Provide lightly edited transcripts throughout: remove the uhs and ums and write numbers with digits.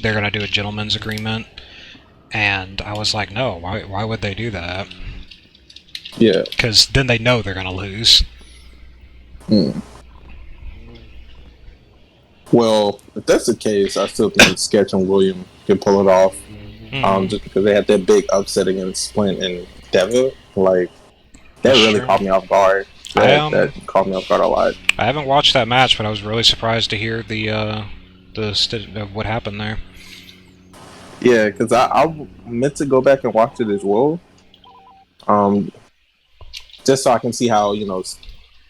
they're gonna do a gentleman's agreement, and I was like, no, why would they do that? Yeah. Because then they know they're gonna lose. Well, if that's the case, I still think Sketch and William can pull it off. Just because they had that big upset against Splint and Devin, like that really caught me off guard. That caught me off guard a lot. I haven't watched that match, but I was really surprised to hear the what happened there. Yeah, because I meant to go back and watch it as well, just so I can see how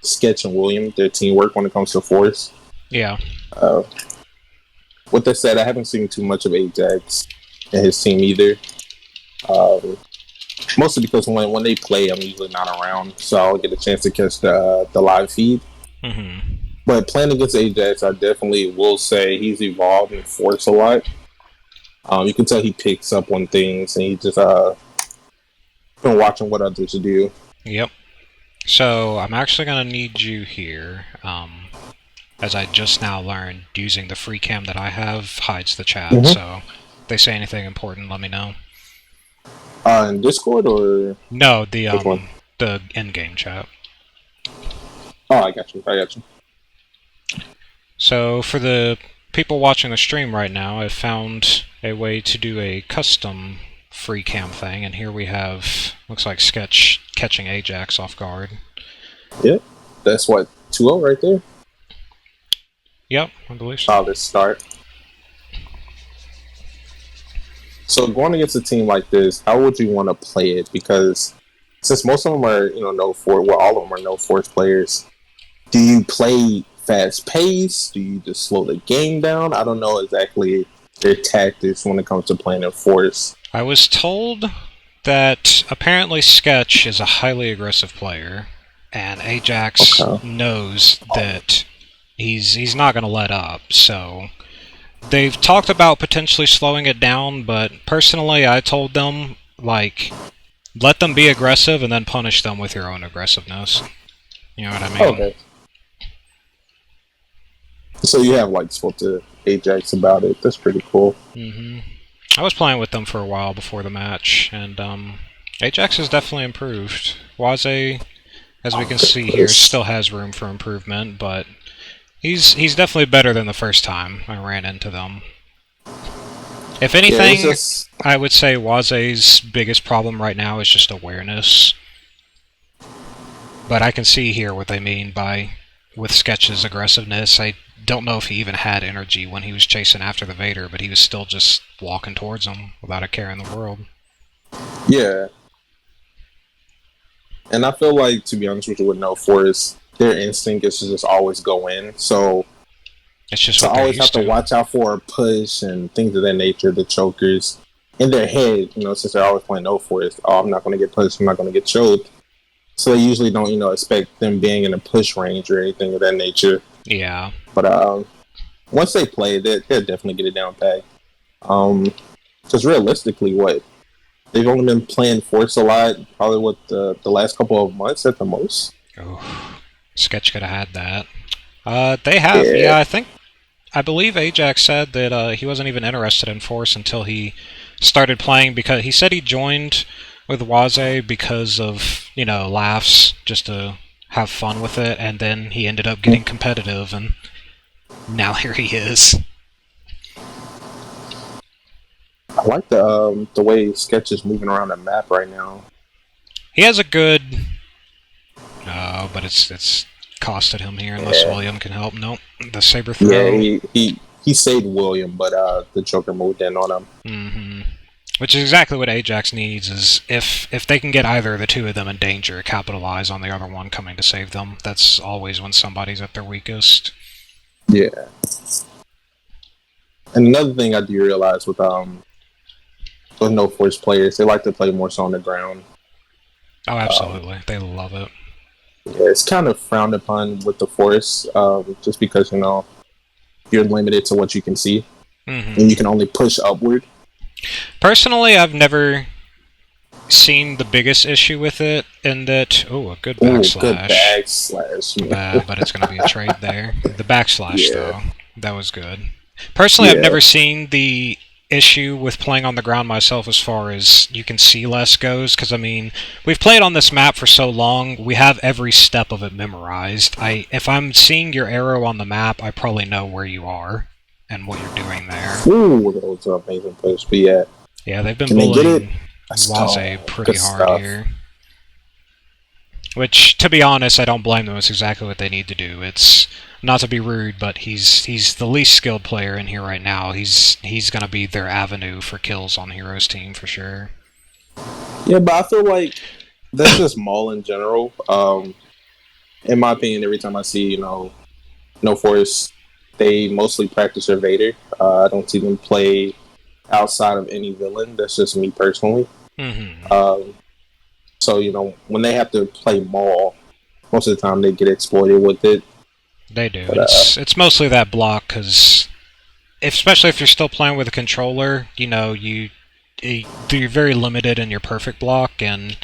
Sketch and William, their teamwork when it comes to Force. Yeah. With that said, I haven't seen too much of Ajax and his team either. Mostly because when they play, I'm usually not around, so I'll get a chance to catch the live feed. But playing against Ajax, I definitely will say he's evolved in Force a lot. You can tell he picks up on things, and he just been watching what others do. Yep. So I'm actually gonna need you here, as I just now learned using the free cam that I have hides the chat. So if they say anything important, let me know. In Discord or no, the in-game chat. Oh, I got you. So for the people watching the stream right now, I've found a way to do a custom free cam thing, and here we have, looks like Sketch catching Ajax off guard. Yep, that's what, 2-0 right there? Yep, I believe so. Solid start. So going against a team like this, how would you want to play it? Because since most of them are, all of them are no Force players, do you play fast pace? Do you just slow the game down? I don't know exactly their tactics when it comes to playing in Force. I was told that apparently Sketch is a highly aggressive player, and Ajax knows that he's not going to let up, so they've talked about potentially slowing it down, but personally I told them, let them be aggressive and then punish them with your own aggressiveness. You know what I mean? Okay. So you have, spoke to Ajax about it. That's pretty cool. I was playing with them for a while before the match, and Ajax has definitely improved. Wazzeh, as we can see here, still has room for improvement, but he's definitely better than the first time I ran into them. If anything, I would say Wazzeh's biggest problem right now is just awareness. But I can see here what they mean with Sketch's aggressiveness. I don't know if he even had energy when he was chasing after the Vader, but he was still just walking towards him without a care in the world. Yeah. And I feel like, to be honest with you, with no Force, their instinct is to just always go in. So it's just to always have to watch out for a push and things of that nature, the chokers. In their head, since they're always playing no Force, I'm not going to get pushed, I'm not going to get choked. So they usually don't, expect them being in a push range or anything of that nature. Yeah. But once they play, they'll definitely get it down pat. Because realistically, they've only been playing Force a lot, probably the last couple of months at the most. Oh, Sketch could have had that. They have, yeah. I believe Ajax said that he wasn't even interested in Force until he started playing, because he said he joined with Wazzeh because of, laughs, just to have fun with it, and then he ended up getting competitive, and now here he is. I like the way Sketch is moving around the map right now. He has a good... but it's costed him here, unless William can help. Nope, the saber throw. Yeah, he saved William, but the Joker moved in on him. Which is exactly what Ajax needs, is if they can get either of the two of them in danger, capitalize on the other one coming to save them. That's always when somebody's at their weakest. Yeah. And another thing I do realize with no Force players, they like to play more so on the ground. Oh, absolutely. They love it. Yeah, it's kind of frowned upon with the Force, just because, you're limited to what you can see. And you can only push upward. Personally, I've never seen the biggest issue with it, in that... Oh, a good backslash. Good backslash. But it's going to be a trade there. The backslash, though, that was good. Personally, I've Yeah. never seen the issue with playing on the ground myself as far as you can see less goes, because I mean, we've played on this map for so long, we have every step of it memorized. If I'm seeing your arrow on the map, I probably know where you are and what you're doing there. Ooh, that was an amazing push. But yeah, Yeah, they've been can they get it? bullying Let's Wazzeh go. pretty Good hard stuff. here. Which, to be honest, I don't blame them. It's exactly what they need to do. It's not to be rude, but he's the least skilled player in here right now. He's gonna be their avenue for kills on Heroes team for sure. Yeah, but I feel like that's just Maul in general. In my opinion, every time I see No Force, they mostly practice their Vader. I don't see them play outside of any villain. That's just me personally. So when they have to play Maul, most of the time they get exploited with it. They do. But, It's mostly that block because, especially if you're still playing with a controller, you're very limited in your perfect block, and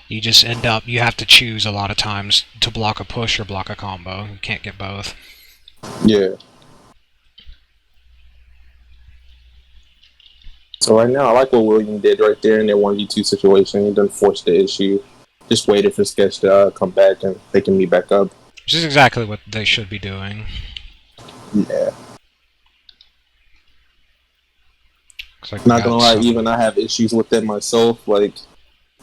you just end up you have to choose a lot of times to block a push or block a combo. You can't get both. Yeah. So right now, I like what William did right there in their 1v2 situation. He didn't force the issue. Just waited for Sketch to come back and they can meet back up. Which is exactly what they should be doing. Yeah. Like Not gonna lie, even I have issues with it myself. Like,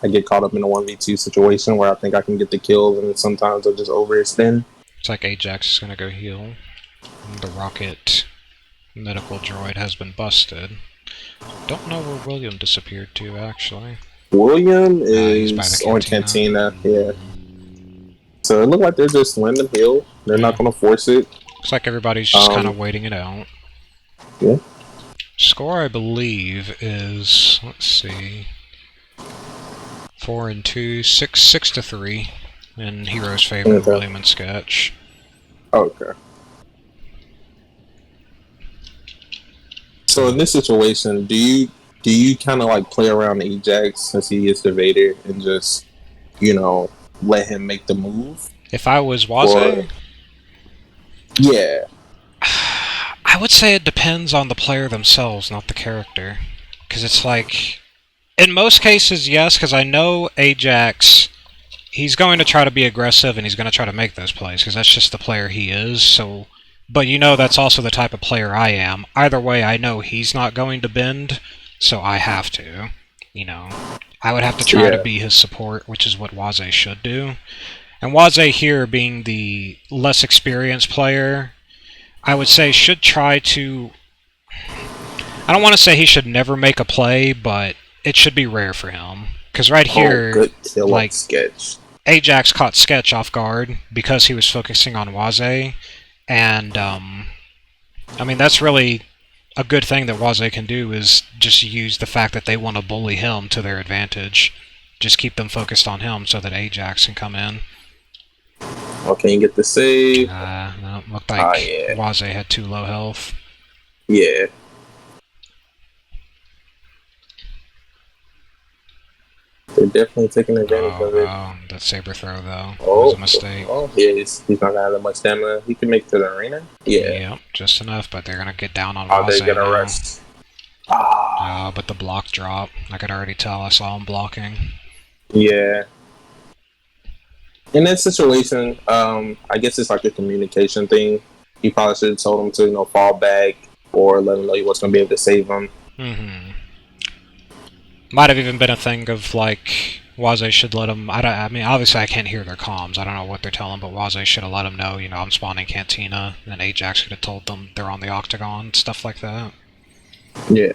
I get caught up in a 1v2 situation where I think I can get the kills, and then sometimes I just overextend. It's like Ajax is gonna go heal. The rocket medical droid has been busted. Don't know where William disappeared to, actually. William is on Cantina, yeah. So it looked like they're just letting him heal. They're not gonna force it. Looks like everybody's just kind of waiting it out. Yeah. Score, I believe, is, let's see, 4-2, 6-3 in Heroes' favor of William and Sketch. Okay. So in this situation, do you kind of like play around Ajax since he is the Vader and just let him make the move? If I was Wazzeh? Yeah. I would say it depends on the player themselves, not the character. Because it's like, in most cases, yes, because I know Ajax, he's going to try to be aggressive and he's going to try to make those plays, because that's just the player he is, so... But that's also the type of player I am. Either way, I know he's not going to bend, so I have to. I would have to try to be his support, which is what Wazzeh should do. And Wazzeh here, being the less experienced player, I would say should try to... I don't want to say he should never make a play, but it should be rare for him. Because right here, good kill like Sketch. Ajax caught Sketch off guard because he was focusing on Wazzeh. And, I mean, that's really a good thing that Wazzeh can do, is just use the fact that they want to bully him to their advantage. Just keep them focused on him so that Ajax can come in. Oh, can you get the save? No, looked like Wazzeh had too low health. Yeah. They're definitely taking advantage of it. Oh, that saber throw, though. Oh, was a mistake. Oh, yeah, he's not going to have that much stamina. He can make it to the arena? Yeah. Yep, just enough, but they're going to get down on Wazzeh. Wazzeh They're going to rest. Oh, but the block drop. I could already tell. I saw him blocking. Yeah. In that situation, I guess it's like a communication thing. You probably should have told him to, fall back or let him know he wasn't going to be able to save him. Might have even been a thing of, like, Wazzeh should let him... I mean, obviously I can't hear their comms. I don't know what they're telling, but Wazzeh should have let him know, I'm spawning Cantina, and Ajax could have told them they're on the Octagon, stuff like that. Yeah.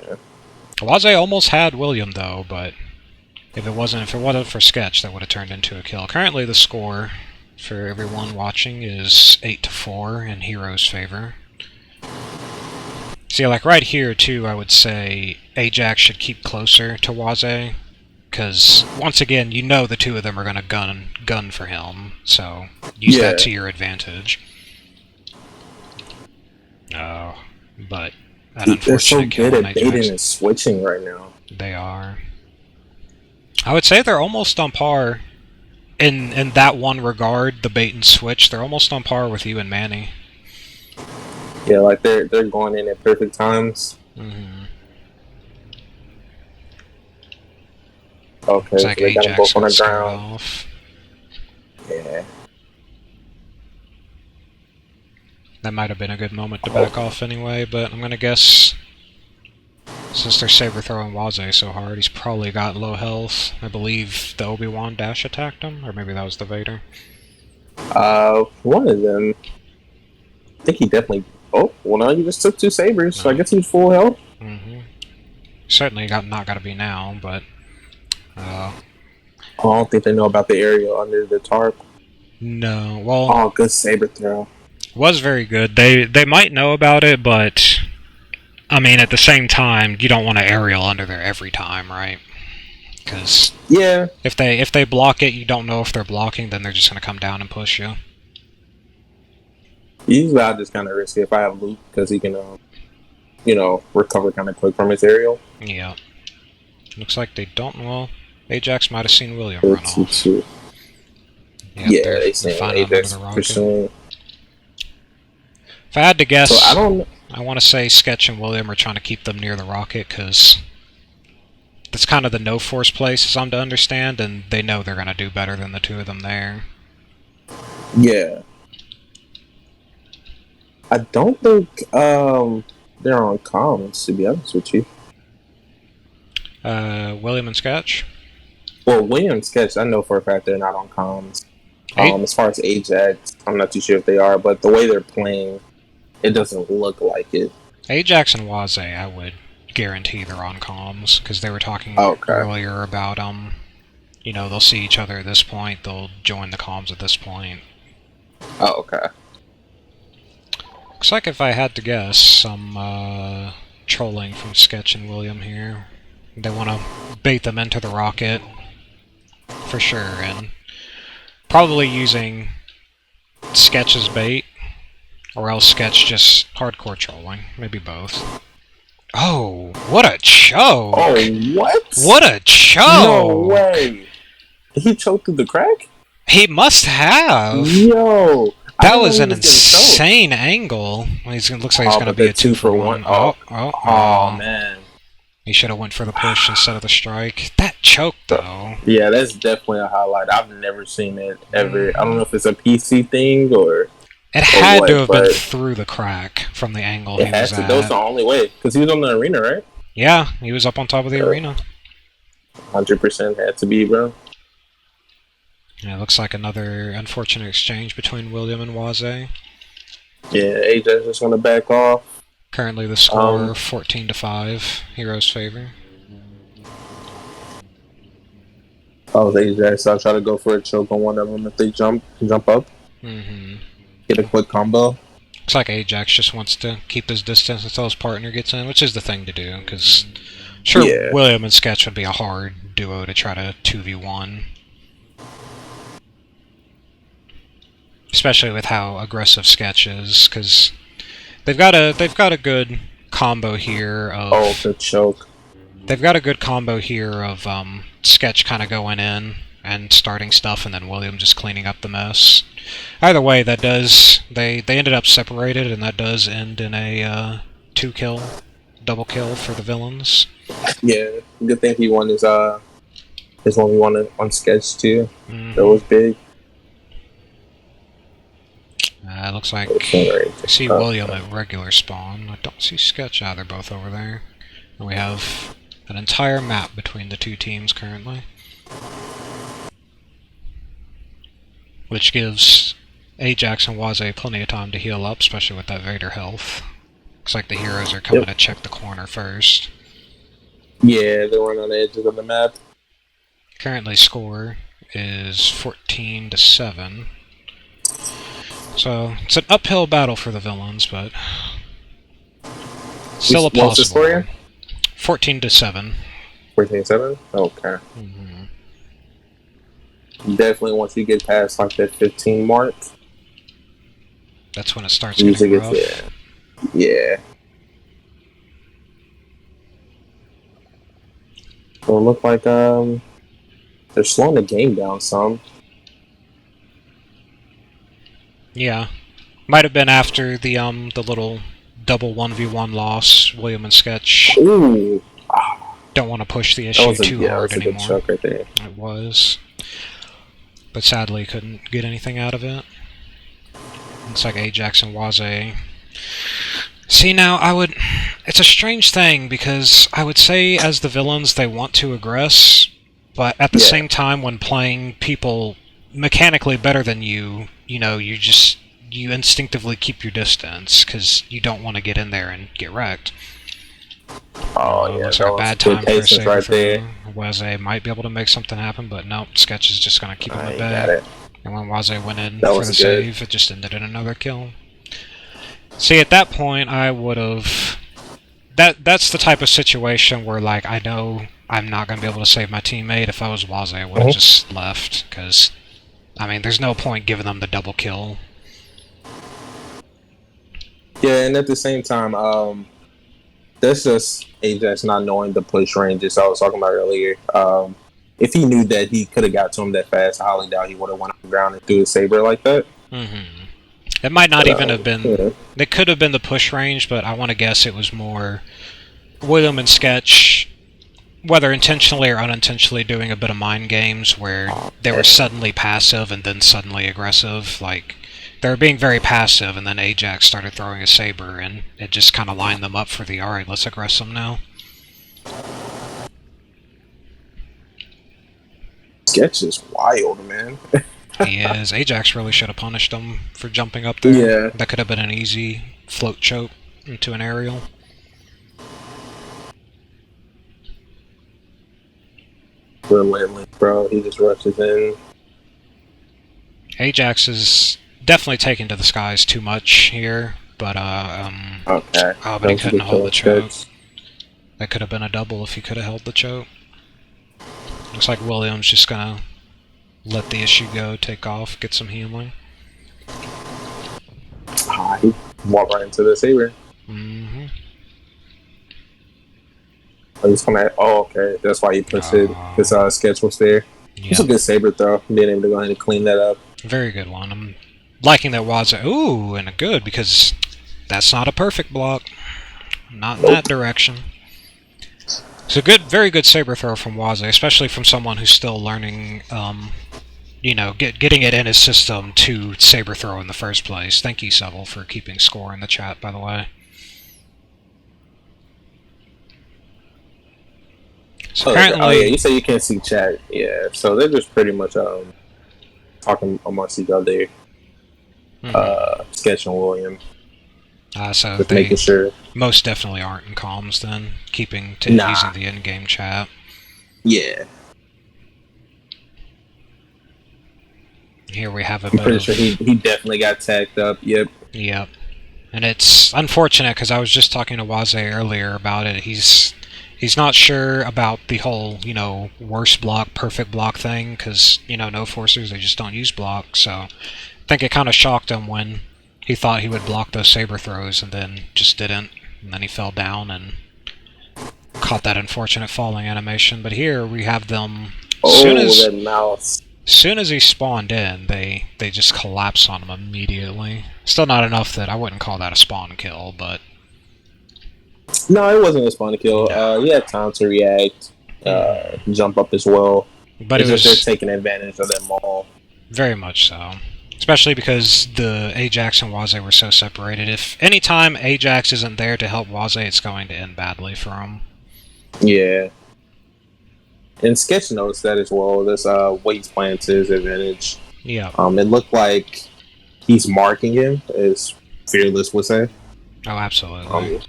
Wazzeh almost had William, though, but if it wasn't for Sketch, that would have turned into a kill. Currently, the score for everyone watching is 8-4 in Heroes' favor. See, like right here, too, I would say Ajax should keep closer to Wazzeh, because, once again, the two of them are going to gun for him, so use that to your advantage. Oh, but an unfortunate kill. They're so good at baiting and switching right now. They are. I would say they're almost on par in that one regard, the bait and switch. They're almost on par with you and Manny. Yeah, like they're going in at perfect times. Mm-hmm. Okay, Looks so like they got them Ajax both on got the scared ground. off. Yeah. That might have been a good moment to back off anyway, but I'm gonna guess since they're saber throwing Wazzeh so hard, he's probably got low health. I believe the Obi-Wan dash attacked him, or maybe that was the Vader. One of them. I think he definitely. Oh, well, no, he just took 2 sabers, so I No. guess he's full health. Mm-hmm. Certainly not gotta be now, but I don't think they know about the area under the tarp. no. Well, Oh, good saber throw. was very good. They might know about it, but I mean, at the same time, you don't want to aerial under there every time, right? Because Yeah. if they block it, you don't know if they're blocking, then they're just gonna come down and push you. Usually I just kind of risk it if I have Luke because he can, recover kind of quick from his aerial. Yeah. Looks like they don't. Well, Ajax might have seen William run off. Yep, Yeah, they're they seen finding him under Ajax the rocket. pursuing. If I had to guess, So I want to say Sketch and William are trying to keep them near the rocket because that's kind of the no-force place, as I'm to understand, and they know they're going to do better than the two of them there. Yeah. I don't think they're on comms, to be honest with you. William and Sketch? Well, William Sketch, I know for a fact they're not on comms. As far as Ajax, I'm not too sure if they are, but the way they're playing, it doesn't look like it. Ajax and Wazzeh, I would guarantee they're on comms, because they were talking earlier about, they'll see each other at this point, they'll join the comms at this point. Oh, okay. Looks like if I had to guess, some trolling from Sketch and William here. They want to bait them into the rocket, for sure, and probably using Sketch as bait, or else Sketch just hardcore trolling. Maybe both. Oh, what a choke! Oh, what? What a choke! No way! He choked through the crack? He must have! Yo! That was an insane angle. Looks like he's going to be a 2-for-1. Oh, man. He should have went for the push instead of the strike. That choke, though. Yeah, that's definitely a highlight. I've never seen it ever. I don't know if it's a PC thing or... It had to have been through the crack from the angle he was at. That was the only way. Because he was on the arena, right? Yeah, he was up on top of the arena. 100% had to be, bro. Yeah, it looks like another unfortunate exchange between William and Wazzeh. Yeah, Ajax just want to back off. Currently the score 14-5, Heroes' favor. Oh, Ajax, I'll try to go for a choke on one of them if they jump up. Mm-hmm. Get a quick combo. Looks like Ajax just wants to keep his distance until his partner gets in, which is the thing to do, because William and Sketch would be a hard duo to try to 2v1. Especially with how aggressive Sketch is, because they've got a good combo here of... the choke. They've got a good combo here of Sketch kind of going in and starting stuff, and then William just cleaning up the mess. Either way, that does... They ended up separated, and that does end in a 2-kill, double kill for the villains. Yeah, good thing he won his 1v1 on Sketch, too. Mm-hmm. That was big. It looks like I see William at regular spawn. I don't see Sketch either, both over there. And we have an entire map between the two teams currently. Which gives Ajax and Wazzeh plenty of time to heal up, especially with that Vader health. Looks like the heroes are coming to check the corner first. Yeah, they're running on the edges of the map. Currently score is 14-7. So, it's an uphill battle for the villains, but still a possible one. 14-7. 14-7? Okay. Mm-hmm. Definitely once you get past like that 15 mark, that's when it starts getting rough. Yeah. So it look like they're slowing the game down some. Yeah. Might have been after the little double 1v1 loss. William and Sketch Ooh. don't want to push the issue too hard that was a good anymore. chuck right there. It was. But sadly, couldn't get anything out of it. Looks like Ajax and Wazzeh. See, now, it's a strange thing, because I would say, as the villains, they want to aggress, but at the same time, when playing people mechanically better than you, you instinctively keep your distance, because you don't want to get in there and get wrecked. Oh, yeah, looks like a bad time for a saber right throw. there. Wazzeh might be able to make something happen, but nope, Sketch is just going to keep him at Got bay. it. And when Wazzeh went in That for was the good. save, it just ended in another kill. See, at that point, I would have... That's the type of situation where, like, I know I'm not going to be able to save my teammate. If I was Wazzeh, I would have just left, because, I mean, there's no point giving them the double kill. Yeah, and at the same time, that's just Ajax not knowing the push ranges I was talking about earlier. If he knew that he could have got to him that fast, I highly doubt he would have went on the ground and threw a saber like that. It might not even have been... Yeah. It could have been the push range, but I want to guess it was more William and Sketch, whether intentionally or unintentionally, doing a bit of mind games where they were suddenly passive and then suddenly aggressive. Like, they were being very passive, and then Ajax started throwing a saber, and it just kind of lined them up for the, alright, let's aggress them now. Sketch is wild, man. He is. Ajax really should have punished him for jumping up there. Yeah. That could have been an easy float choke into an aerial. Relentless, bro. He just rushes in. Ajax is definitely taken to the skies too much here, but okay. Oh, but he couldn't hold the choke. That could have been a double if he could have held the choke. Looks like William's just gonna let the issue go, take off, get some healing. He walked right into the saber. Oh, he's coming at. Oh, okay. That's why he pushed it. Because Sketch was there. Yep. It's a good saber throw. Being able to go ahead and clean that up. Very good one. I'm liking that Wazzeh. Ooh, and a good, because that's not a perfect block. Not in that direction. So good, very good saber throw from Wazzeh, especially from someone who's still learning, getting it in his system to saber throw in the first place. Thank you, Seville, for keeping score in the chat, by the way. So apparently, you say you can't see chat. Yeah, so they're just pretty much talking amongst each other. Sketch and William. So just they making sure. Most definitely aren't in comms then, keeping to using the in-game chat. Yeah. Here we have a I'm bit pretty of... sure he definitely got tagged up. Yep. Yep. And it's unfortunate, because I was just talking to Wazzeh earlier about it. He's not sure about the whole, worst block, perfect block thing, because, no forcers, they just don't use block, so I think it kind of shocked him when he thought he would block those saber throws and then just didn't, and then he fell down and caught that unfortunate falling animation. But here we have them... that mouse. As soon as he spawned in, they just collapse on him immediately. Still not enough that I wouldn't call that a spawn kill, but... No, it wasn't a spawn kill. He had time to react, jump up as well. But it was just they're taking advantage of them all. Very much so. Especially because the Ajax and Wazzeh were so separated. If any time Ajax isn't there to help Wazzeh, it's going to end badly for him. Yeah. And Sketch knows that as well. This weight playing to his advantage. Yeah. It looked like he's marking him, as Fearless would say. Oh, absolutely.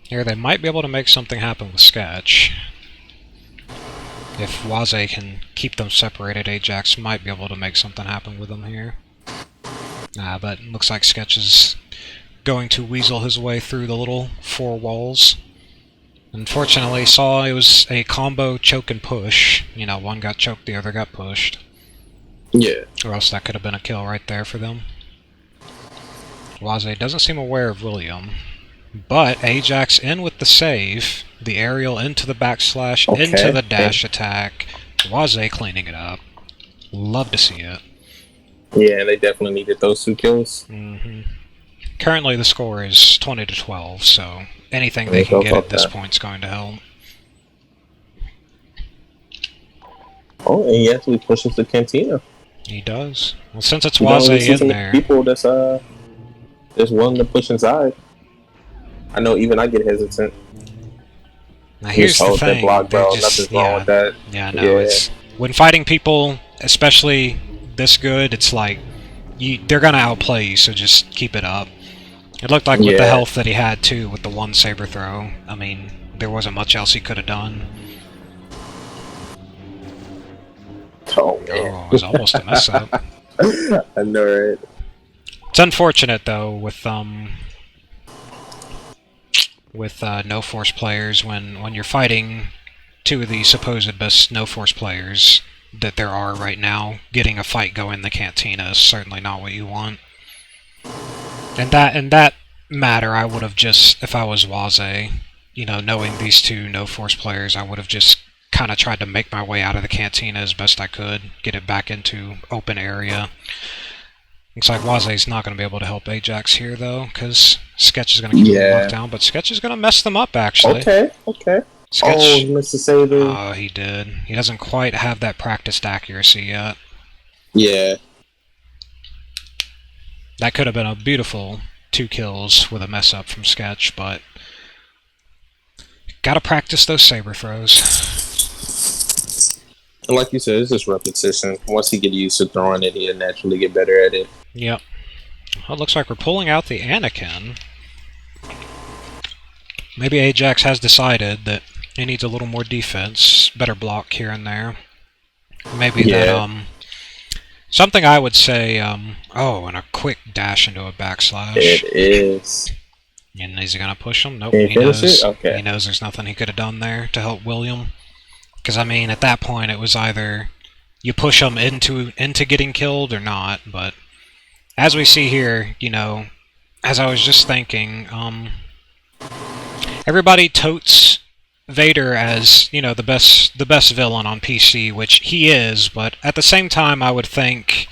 Here, they might be able to make something happen with Sketch. If Wazzeh can keep them separated, Ajax might be able to make something happen with them here. But it looks like Sketch is going to weasel his way through the little four walls. Unfortunately, saw it was a combo choke and push. One got choked, the other got pushed. Yeah. Or else that could have been a kill right there for them. Wazzeh doesn't seem aware of William. But Ajax in with the save, the aerial into the backslash, into the dash attack. Wazzeh cleaning it up. Love to see it. Yeah, they definitely needed those 2 kills. Currently, the score is 20-12, so anything they can get at this point is going to help. Oh, and he actually pushes the Cantina. He does. Well, since it's Wazzeh in there, people that's willing to push inside. I know even I get hesitant. Now here's the thing. Block, bro. Nothing's wrong with that. Yeah, no. It's when fighting people, especially this good, it's like they're gonna outplay you. So just keep it up. It looked like with the health that he had too, with the one saber throw. I mean, there wasn't much else he could have done. Oh man, it was almost a mess up. I know, right? It's unfortunate though with no force players when you're fighting two of the supposed best no force players that there are right now. Getting a fight going in the Cantina is certainly not what you want. And that matter, I would have just, if I was Wazzeh, knowing these two no force players, I would have just kind of tried to make my way out of the Cantina as best I could, get it back into open area. Looks like Wazzeh's not going to be able to help Ajax here, though, because Sketch is going to keep him locked down, but Sketch is going to mess them up, actually. Okay. Sketch, Mr. Saber. Oh, he did. He doesn't quite have that practiced accuracy yet. Yeah. That could have been a beautiful 2 kills with a mess up from Sketch, but gotta practice those saber throws. And like you said, it's just repetition. Once he gets used to throwing it, he'll naturally get better at it. Yep. Well, it looks like we're pulling out the Anakin. Maybe Ajax has decided that he needs a little more defense, better block here and there. Maybe that, something I would say, and a quick dash into a backslash. It is. And is he going to push him? Nope. He knows. Okay. He knows there's nothing he could have done there to help William. Because, I mean, at that point, it was either you push him into getting killed or not. But as we see here, as I was just thinking, everybody totes Vader as, the best villain on PC, which he is. But at the same time, I would think,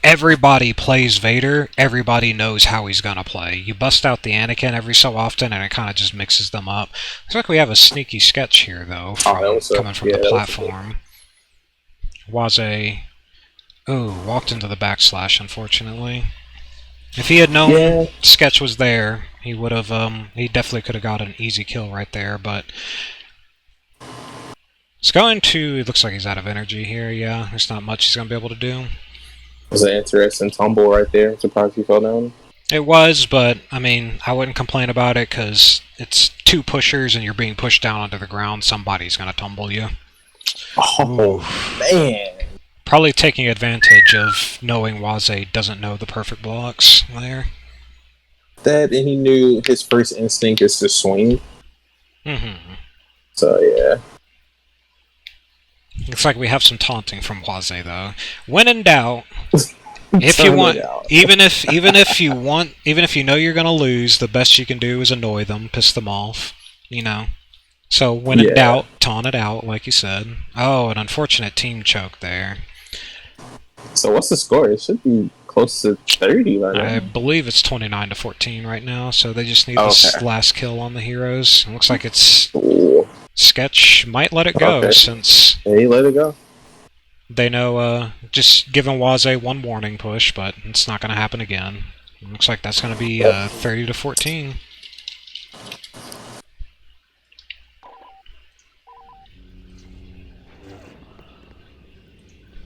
everybody plays Vader. Everybody knows how he's going to play. You bust out the Anakin every so often, and it kind of just mixes them up. Looks like we have a sneaky sketch here, though, coming from the platform. Wazzeh, walked into the backslash, unfortunately. If he had known Sketch was there, he would have, he definitely could have got an easy kill right there, but it's going to, it looks like he's out of energy here, there's not much he's going to be able to do. It was an interesting tumble right there. I'm surprised he fell down. It was, but, I mean, I wouldn't complain about it, because it's 2 pushers and you're being pushed down onto the ground, somebody's going to tumble you. Oh, man. Probably taking advantage of knowing Wazzeh doesn't know the perfect blocks there. That, and he knew his first instinct is to swing. Mm-hmm. So, yeah. Looks like we have some taunting from Wazzeh, though. When in doubt, if you want, even if you know you're gonna lose, the best you can do is annoy them, piss them off, So when in doubt, taunt it out, like you said. Oh, an unfortunate team choke there. So what's the score? It should be close to 30 right now. I believe it's 29-14 right now, so they just need this last kill on the heroes. It looks like it's Sketch might let it go since he let it go. They know just giving Wazzeh one warning push, but it's not going to happen again. It looks like that's going to be 30-14.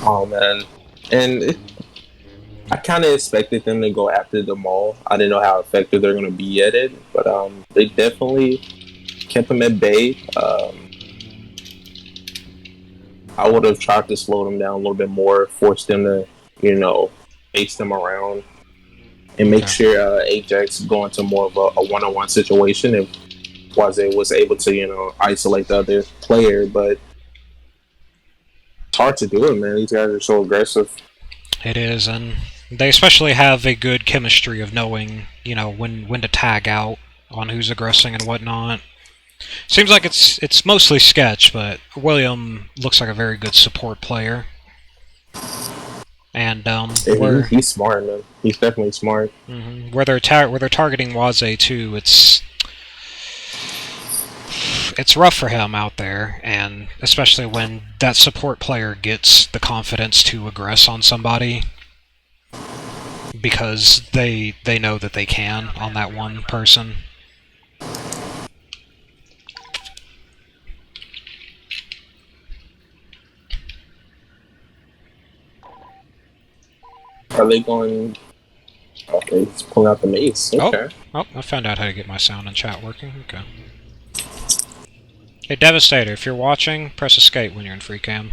Oh man, and I kind of expected them to go after the mall. I didn't know how effective they're going to be at it, but they definitely kept them at bay. I would have tried to slow them down a little bit more, force them to, face them around, and make sure Ajax go into more of a one-on-one situation if Wazzeh was able to, isolate the other player. But it's hard to do it, man. These guys are so aggressive. It is, and they especially have a good chemistry of knowing, when to tag out on who's aggressing and whatnot. Seems like it's mostly Sketch, but William looks like a very good support player. And Yeah, he's smart, man. He's definitely smart. Where they're targeting Wazzeh too, it's rough for him out there, and especially when that support player gets the confidence to aggress on somebody because they know that they can on that one person. Are they going? Okay, he's pulling out the mace. Okay. Oh, I found out how to get my sound and chat working. Okay. Hey, Devastator, if you're watching, press escape when you're in free cam.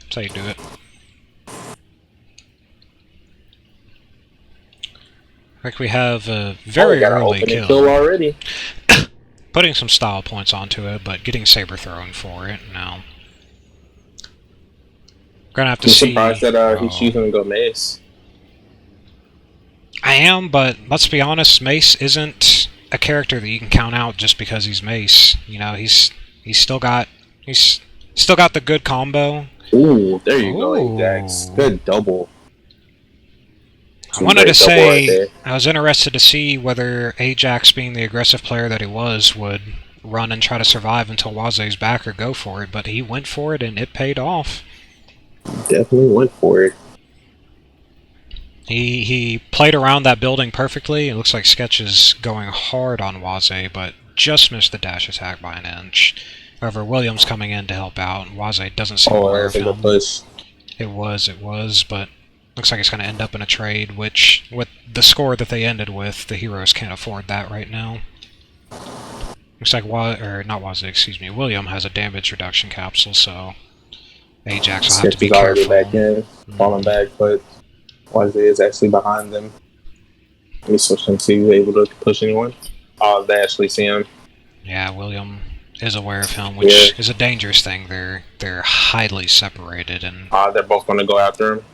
That's how you do it. Like we have a very early kill already. Putting some style points onto it, but getting saber thrown for it now. Gonna have to see. I'm surprised that he's choosing to go mace. I am, but let's be honest, Mace isn't a character that you can count out just because he's Mace. You know, he's still got the good combo. Ooh, there you go, Ajax. Good double. I wanted to say I was interested to see whether Ajax, being the aggressive player that he was, would run and try to survive until Wazzeh's back or go for it, but he went for it and it paid off. Definitely went for it. He played around that building perfectly. It looks like Sketch is going hard on Wazzeh, but just missed the dash attack by an inch. However, William's coming in to help out, and Wazzeh doesn't seem aware of him. Push. It was, but looks like it's going to end up in a trade, which, with the score that they ended with, the heroes can't afford that right now. Looks like William has a damage reduction capsule, so Ajax will have to be careful. Back in, falling back, but Wazzeh is actually behind them. Let me switch them to see who's able to push anyone. Oh, they actually see him. Yeah, William is aware of him, which is a dangerous thing. They're highly separated, and they're both going to go after him.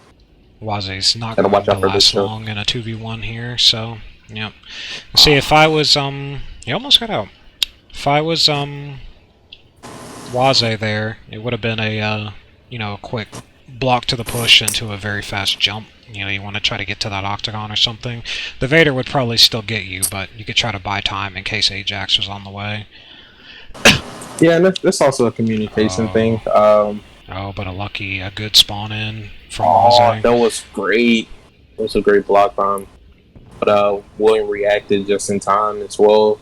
Wazzeh's not going to last long in a 2v1 here, so yep. See, if I was he almost got out. If I was Wazzeh there, it would have been a quick block to the push into a very fast jump. You know, you want to try to get to that octagon or something. The Vader would probably still get you, but you could try to buy time in case Ajax was on the way. Yeah, and that's also a communication thing. But a good spawn in from Wazzeh. That was great. It was a great block bomb. But William reacted just in time as well.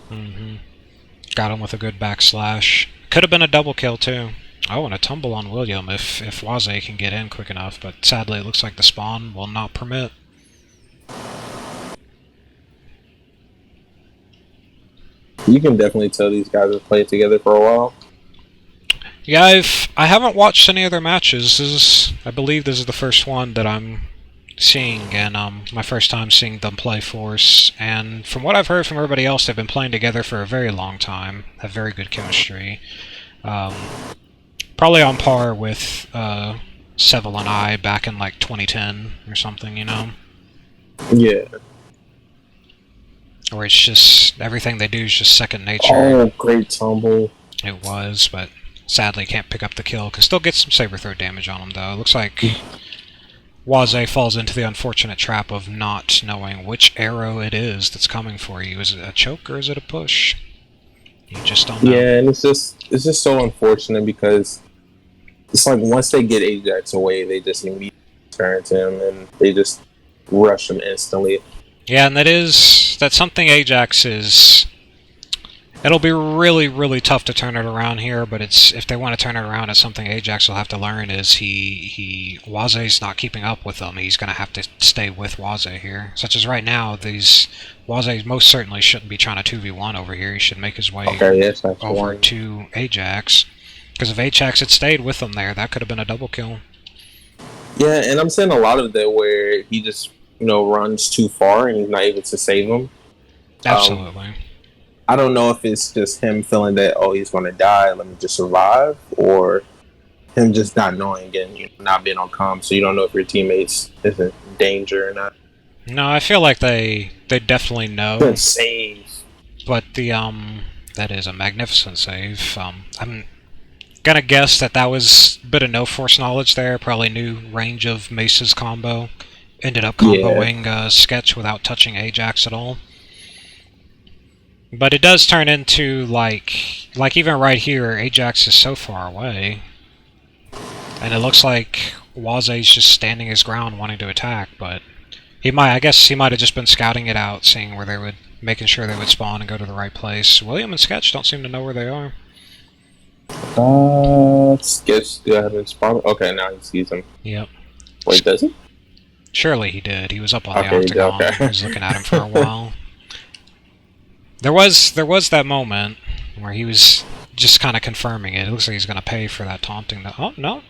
Got him with a good backslash. Could have been a double kill too. Oh, and a tumble on William if Wazzeh can get in quick enough, but sadly it looks like the spawn will not permit. You can definitely tell these guys have played together for a while. Yeah, I haven't watched any other matches. I believe this is the first one that I'm seeing, and my first time seeing them play Force. And from what I've heard from everybody else, they've been playing together for a very long time. Have very good chemistry. Probably on par with Seville and I back in like 2010 or something, you know? Yeah. Where it's just, everything they do is just second nature. Oh, great tumble. It was, but sadly can't pick up the kill. Can still get some saber throw damage on him, though. It looks like Wazzeh falls into the unfortunate trap of not knowing which arrow it is that's coming for you. Is it a choke or is it a push? You just don't know. Yeah, and it's just so unfortunate because it's like once they get Ajax away, they just immediately turn to him and they just rush him instantly. Yeah, and that's something Ajax is. It'll be really, really tough to turn it around here, but if they want to turn it around, it's something Ajax will have to learn is Wazzeh's not keeping up with them. He's going to have to stay with Wazzeh here. Such as right now, Wazzeh most certainly shouldn't be trying to 2v1 over here. He should make his way over to Ajax. Because if Ajax had stayed with them there, that could have been a double kill. Yeah, and I'm seeing a lot of that where he just, runs too far and he's not able to save him. Absolutely. I don't know if it's just him feeling that, he's going to die, let me just survive, or him just not knowing and not being on comm, so you don't know if your teammates is in danger or not. No, I feel like they definitely know. Good save. But that is a magnificent save. I'm Gonna guess that was a bit of no force knowledge there. Probably knew range of Mesa's combo. Ended up comboing Sketch without touching Ajax at all. But it does turn into, like even right here, Ajax is so far away. And it looks like Wazzeh's just standing his ground wanting to attack, but I guess he might have just been scouting it out, seeing where they would, making sure they would spawn and go to the right place. William and Sketch don't seem to know where they are. Sketch still haven't spawned. Okay, now he sees him. Yep. Wait, does he? Surely he did. He was up on the octagon. Okay. He was looking at him for a while. There was that moment where he was just kind of confirming it. It looks like he's going to pay for that taunting. Oh, no.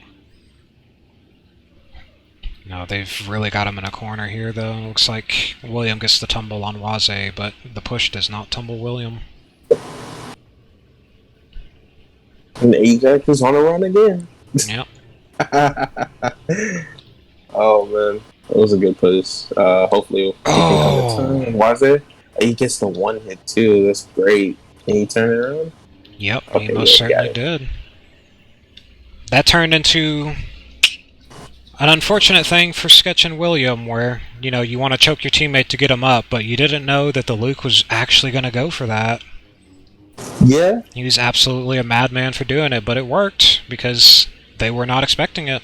No, they've really got him in a corner here, though. It looks like William gets the tumble on Wazzeh, but the push does not tumble William. And Ajax is on a run again. Yep. Oh, man. It was a good push. Hopefully, Wazzeh. He gets the one hit, too. That's great. Can he turn it around? Yep, okay, he most certainly did. That turned into an unfortunate thing for Sketch and William, where, you want to choke your teammate to get him up, but you didn't know that the Luke was actually going to go for that. Yeah. He was absolutely a madman for doing it, but it worked, because they were not expecting it.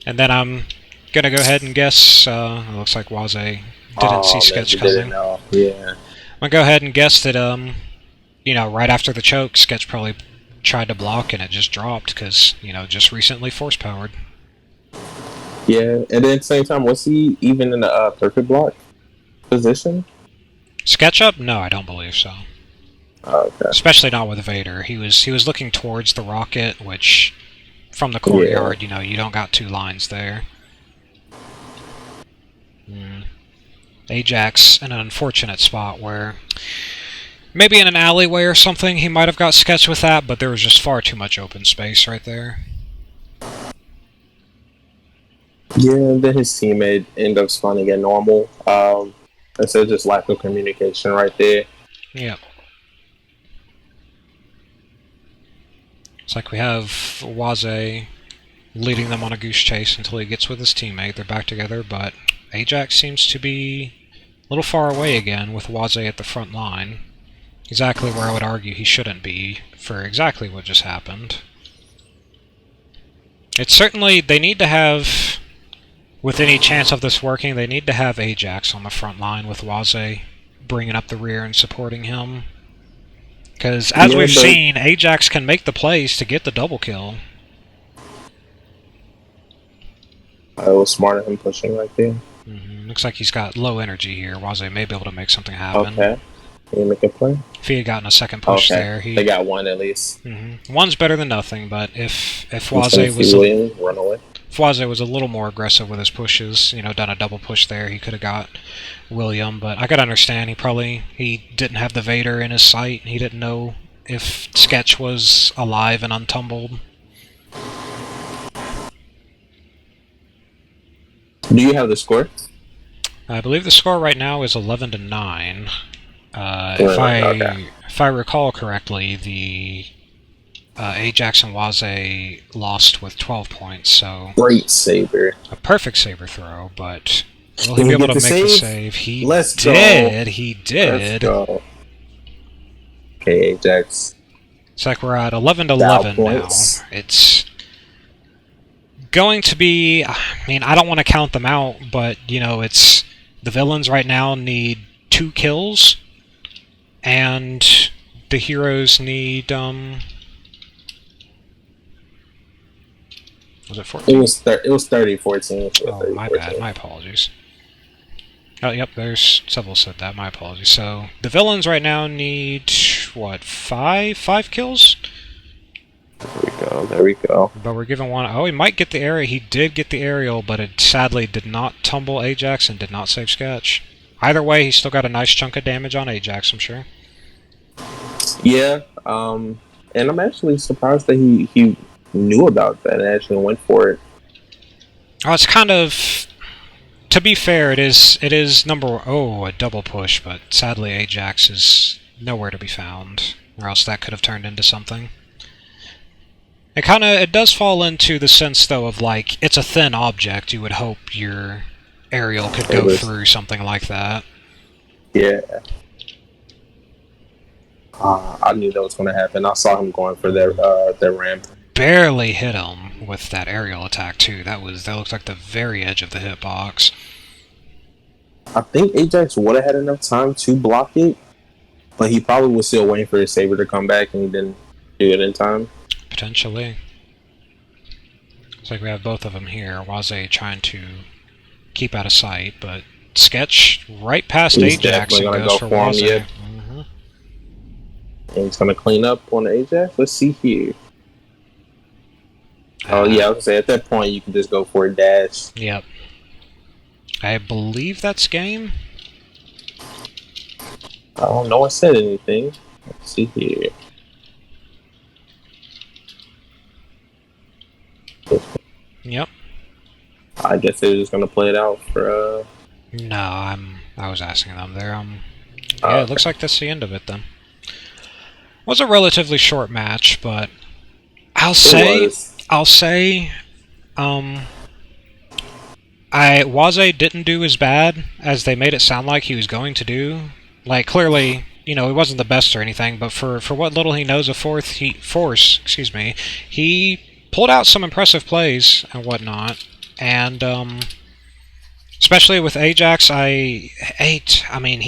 And then I'm going to go ahead and guess, it looks like Wazzeh didn't see Sketch coming. Yeah. I'm going to go ahead and guess that, right after the choke, Sketch probably tried to block and it just dropped because, just recently force powered. Yeah, and then at the same time, was he even in the perfect block position? Sketchup? No, I don't believe so. Oh, okay. Especially not with Vader. He was looking towards the rocket, which from the courtyard, you don't got two lines there. Ajax in an unfortunate spot where maybe in an alleyway or something he might have got Sketch with that, but there was just far too much open space right there. Yeah, and then his teammate ended up spawning at normal. Instead of just lack of communication right there. Yep. It's like we have Wazzeh leading them on a goose chase until he gets with his teammate. They're back together, but Ajax seems to be a little far away again with Wazzeh at the front line. Exactly where I would argue he shouldn't be for exactly what just happened. It's certainly, they need to have, with any chance of this working, they need to have Ajax on the front line with Wazzeh bringing up the rear and supporting him. Because, as we've seen, Ajax can make the plays to get the double kill. It was smart of him pushing right there. Looks like he's got low energy here. Wazzeh may be able to make something happen. Okay. Can you make a play? If he had gotten a second push there, they got one at least. One's better than nothing, but if Wazzeh was run away. If Wazzeh was a little more aggressive with his pushes, done a double push there, he could have got William. But I could understand he didn't have the Vader in his sight. He didn't know if Sketch was alive and untumbled. Do you have the score? I believe the score right now is 11-9. If I recall correctly, the Ajax and Wazzeh lost with 12 points, so... Great saber. A perfect saber throw, but will he be able to make the save? He did! Let's go. Okay, Ajax. It's like we're at 11-11 now. It's going to be... I don't want to count them out, but, it's... The villains right now need 2 kills, and the heroes need, was it 14? It was 30-14. Oh, my bad. My apologies. Oh, yep, there's several said that. My apologies. So, the villains right now need, what, 5 kills? There we go. But we're given one. Oh, he might get the area. He did get the aerial, but it sadly did not tumble Ajax and did not save Sketch. Either way, he's still got a nice chunk of damage on Ajax, I'm sure. Yeah, and I'm actually surprised that he knew about that and actually went for it. Oh, it's kind of... To be fair, it is a double push, but sadly Ajax is nowhere to be found, or else that could have turned into something. It does fall into the sense, though, of like, it's a thin object. You would hope your aerial could go through something like that. Yeah. I knew that was going to happen. I saw him going for their ramp. Barely hit him with that aerial attack too. That looked like the very edge of the hitbox. I think Ajax would have had enough time to block it, but he probably was still waiting for his saber to come back and he didn't do it in time. Potentially. It's like we have both of them here. Wazzeh trying to keep out of sight, but Sketch right past Ajax and goes for Wazzeh. And he's going to clean up on Ajax. Let's see here. Oh, yeah, I was going to say, at that point, you can just go for a dash. Yep. I believe that's game. No one said anything. Let's see here. Yep. I guess they're just going to play it out for... No, I was asking them. Yeah, it looks like that's the end of it, then. It was a relatively short match, but I'll say, Wazzeh didn't do as bad as they made it sound like he was going to do. Like, clearly, he wasn't the best or anything, but for what little he knows of Force, he pulled out some impressive plays and whatnot, and, especially with Ajax, he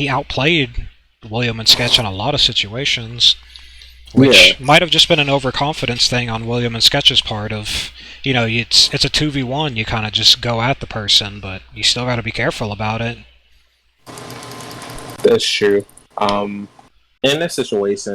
outplayed William and Sketch in a lot of situations. Which might have just been an overconfidence thing on William and Sketch's part of, it's a 2v1, you kind of just go at the person, but you still got to be careful about it. That's true. In that situation,